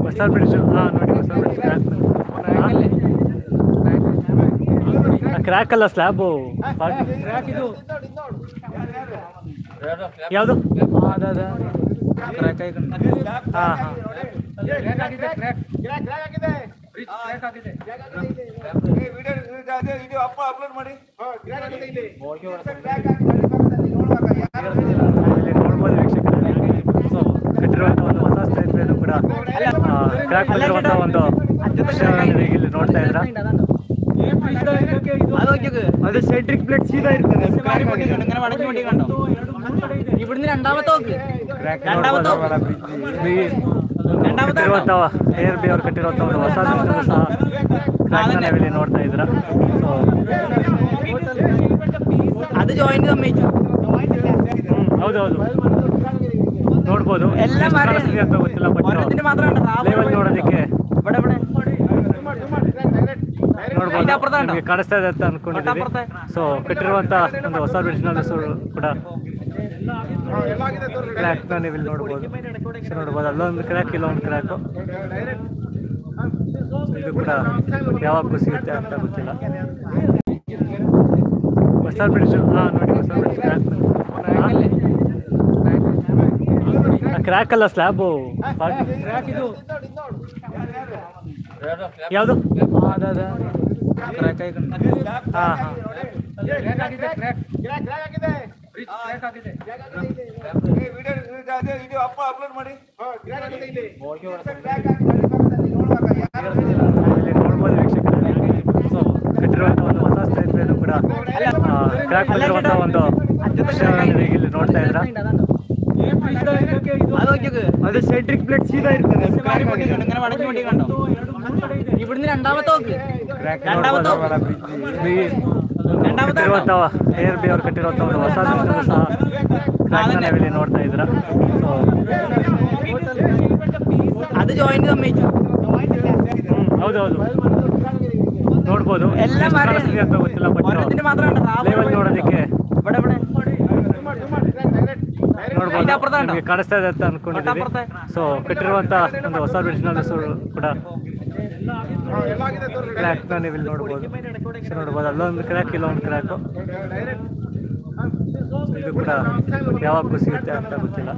ಹೊಸ ಬ್ರಿಡ್ಜ್ ನೋಡಿ ಹೊಸ ಬ್ರಿಡ್ಜ್ ಕ್ರ್ಯಾಕ್ ಅಲ್ಲ ಸ್ಲ್ಯಾಬು ಯಾವುದು ಹಾಂ ಹಾಂ ಅಪ್ಲೋಡ್ ಮಾಡಿ ನೋಡ್ಬೋದು ವೀಕ್ಷಕರೇ. ಸೊ ಕಟ್ಟಿರುವಂಥ ಒಂದು ಹೊಸ ಸೇತುವೆಯನ್ನು ಕೂಡ ಕ್ರ್ಯಾಕ್ ಬಂದಿರುವಂಥ ಒಂದು ದೃಶ್ಯವನ್ನು ಇಲ್ಲಿ ನೋಡ್ತಾ ಇದ್ರ. അത് സെൻട്രിക് പ്ലേറ്റ് സീതാ ഇരിക്കുന്നത് ഇങ്ങനെ വടഞ്ഞു വേണ്ടി കണ്ടോ ഇവിടുന്ന് രണ്ടാമത്തെ ಕಟ್ಟಿರುವಂಥ ARB ಅವ್ರು ಕಟ್ಟಿರುವಂಥ ಒಂದು ಹೊಸ ದೃಶ್ಯವನ್ನು ಸಹ ಕ್ರ್ಯಾಕ್ನ ಇಲ್ಲಿ ನೋಡ್ತಾ ಇದ್ರ. ಸೊ ಅದು ಜಾಯಿಂಟ್ ಸಮ್ಮತಿച്ചു ಹೌದೌದು ನೋಡ್ಬೋದು ಎಲ್ಲ ಅಂತ ಗೊತ್ತಿಲ್ಲ, ಬಟ್ ಲೆವೆಲ್ ನೋಡೋದಕ್ಕೆ ನೋಡ್ಬೋದು ನಿಮಗೆ ಕಾಣಿಸ್ತಾ ಇದೆ ಅಂತ ಅನ್ಕೊಂಡಿದ್ದೀವಿ. ಸೊ ಕಟ್ಟಿರುವಂಥ ಒಂದು ಹೊಸ ಬ್ರಿಡ್ಜ್ನಲ್ಲಿ ಕೂಡ ಕ್ರ್ಯಾಕ್ನ ನೀವು ಇಲ್ಲಿ ನೋಡ್ಬೋದು. ಸೊ ನೋಡ್ಬೋದು ಅಲ್ಲೊಂದು ಕ್ರ್ಯಾಕ್ ಇಲ್ಲೊಂದು ಕ್ರ್ಯಾಕು. ಇದು ಕೂಡ ಯಾವಾಗ ಸಿಗುತ್ತೆ ಅಂತ ಗೊತ್ತಿಲ್ಲ. ಹೊಸ ಬ್ರಿಡ್ಜ್ ನೋಡಿ ಹೊಸ ಬ್ರಿಡ್ಜ್ ಕ್ರ್ಯಾಕ್ ಅಲ್ಲ ಸ್ಲ್ಯಾಬು ಯಾವುದು ಹಾಂ ಹಾಂ ಅಪ್ಲೋಡ್ ಮಾಡಿ ನೋಡ್ಬೋದು ವೀಕ್ಷಕರೇ. ಸೊ ಕಟ್ಟಿರುವಂಥ ಒಂದು ಹೊಸ ಸೇತುವೆಯನ್ನು ಕೂಡ ಕ್ರ್ಯಾಕ್ ಬಂದಿರುವಂಥ ಒಂದು ದೃಶ್ಯವನ್ನು ಇಲ್ಲಿ ನೋಡ್ತಾ ಇದ್ರ. അത് സെൻട്രിക് പ്ലേറ്റ് സീതാ ഇരിക്കുന്നത് ഇങ്ങനെ വടഞ്ഞു വേണ്ടി കണ്ടോ ഇവിടുന്ന് രണ്ടാമത്തെ ಕಟ್ಟಿರುವಂಥ ARB ಅವ್ರು ಕಟ್ಟಿರುವಂಥ ಒಂದು ಹೊಸ ದೃಶ್ಯವನ್ನು ಸಹ ಕ್ರ್ಯಾಕ್ನ ಇಲ್ಲಿ ನೋಡ್ತಾ ಇದ್ರ. ಸೊ ಅದು ಜಾಯಿಂಟ್ ಸಮ್ಮತಿച്ചു ಹೌದೌದು ನೋಡ್ಬೋದು ಎಲ್ಲ ಅಂತ ಗೊತ್ತಿಲ್ಲ, ಬಟ್ ಲೆವೆಲ್ ನೋಡೋದಕ್ಕೆ ನೋಡ್ಬೋದು ನಿಮಗೆ ಕಾಣಿಸ್ತಾ ಇದೆ ಅಂತ ಅನ್ಕೊಂಡಿದ್ದೀವಿ. ಸೊ ಕಟ್ಟಿರುವಂಥ ಒಂದು ಹೊಸ ಬ್ರಿಡ್ಜ್ನಲ್ಲಿ ಕೂಡ ಕ್ರ್ಯಾಕ್ನ ನೀವು ಇಲ್ಲಿ ನೋಡ್ಬೋದು. ಸೊ ನೋಡ್ಬೋದು ಅಲ್ಲೊಂದು ಕ್ರ್ಯಾಕ್ ಇಲ್ಲೊಂದು ಕ್ರ್ಯಾಕು. ಇದು ಕೂಡ ಯಾವಾಗ ಸಿಗುತ್ತೆ ಅಂತ ಗೊತ್ತಿಲ್ಲ.